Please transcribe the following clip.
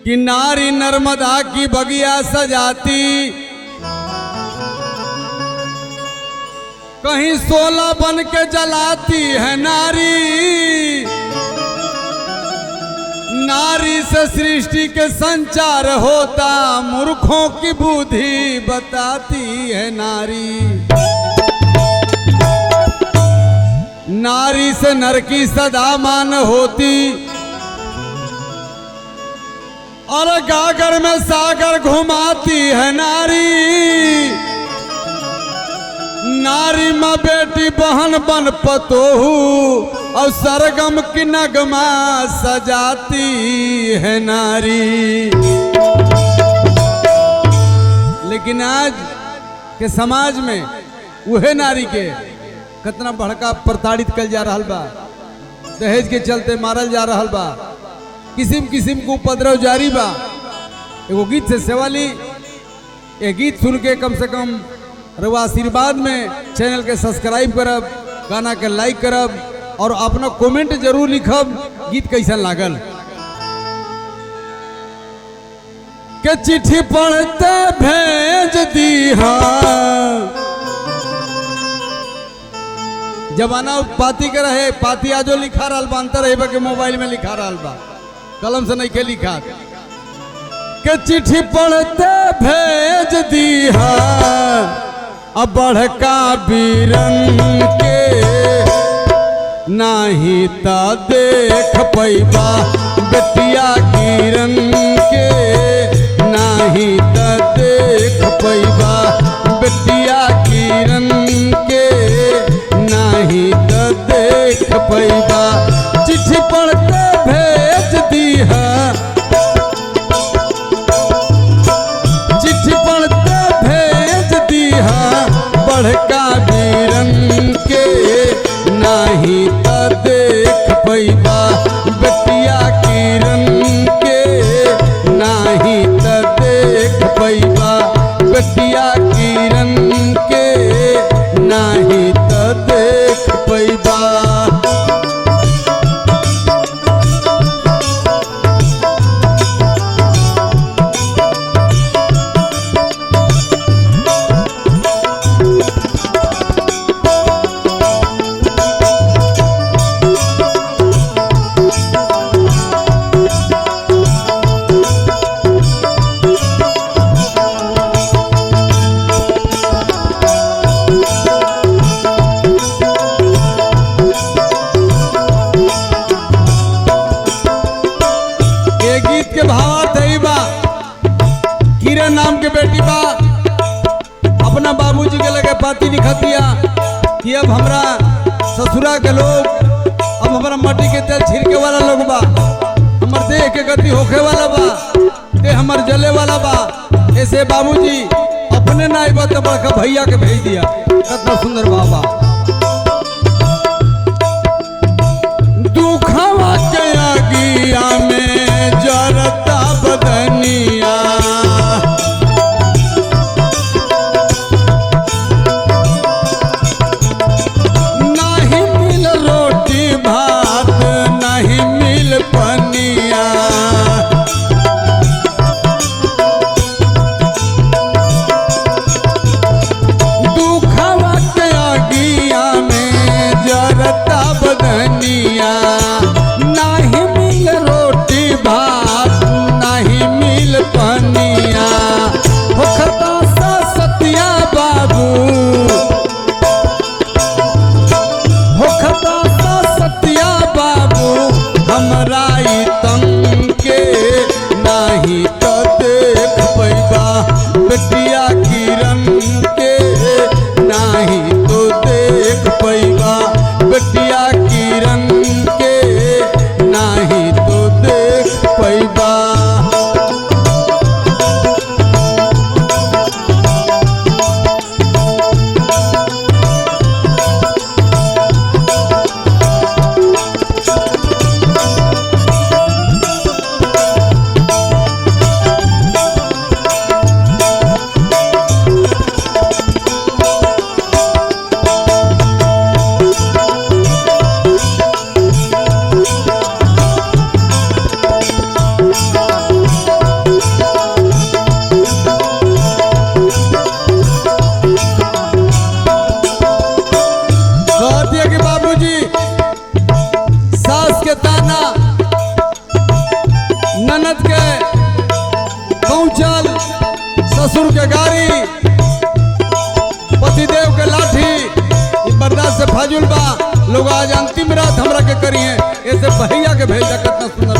कि नारी नर्मदा की बगिया सजाती, कहीं सोला बन के जलाती है नारी। नारी से सृष्टि के संचार होता, मूर्खों की बुद्धि बताती है नारी। नारी से नर की सदा मान होती, और गागर में सागर घुमाती है नारी। नारी माँ बेटी बहन बन पतोहू, और सरगम की नगमा सजाती है नारी। लेकिन आज के समाज में वह नारी के कितना भड़का प्रताड़ित कल जा रहा बा, दहेज के चलते मारल जा रहा बा, किसिम किसिम को उपद्रव जारी बा। एगो गीत से सेवाली, ये गीत सुन के कम से कम रवा आशीर्वाद में चैनल के सब्सक्राइब करब, गाना के लाइक करब, और अपना कमेंट जरूर लिखब गीत कैसा लागल। के चिट्ठी पढ़ते भेज दी, जमाना पाती के रहे, पाती आजो लिखा रहा बा, अंतर रहे के मोबाइल में लिखा रहा बा, कलम से नहीं के लिखा। के चिट्ठी पढ़ते भेज दी, अब बड़का बीरन के नाही ता देख पैबा, बेटिया किरण के नाही ता देख पैबा, बेटिया किरण के नाही ता देख पैबा। चिट्ठी पढ़ते भेज दी है, चिट्ठी पढ़ते भेज दी है, बड़का बीरन के नाही ता देख पैबा, बेटिया किरण के नाही ता देख पैबा, बेटिया किरण के नाही ता देख पैबा। किरण नाम के बेटी बा, अपना बाबूजी के लगे पाती लिखतिया कि अब हमरा ससुरा के लोग, अब हमारा मट्टी के तेल छिड़के वाला लोग बा, हमर देह के गति होखे वाला बा, ते हमर जले वाला बा। ऐसे बाबूजी अपने ना आइबा तो बड़का भैया के भेज दिया। कितना सुंदर बाबा। दुखवा के आगिया में जरता बदनिया, दुखवा के आगिया ससुर के गाड़ी, पतिदेव के लाठी, ये बर्दाश्त से फाजुल बा। लोग आज अंतिम रात हमरा के करी है, ऐसे भैया के भेजा कितना सुंदर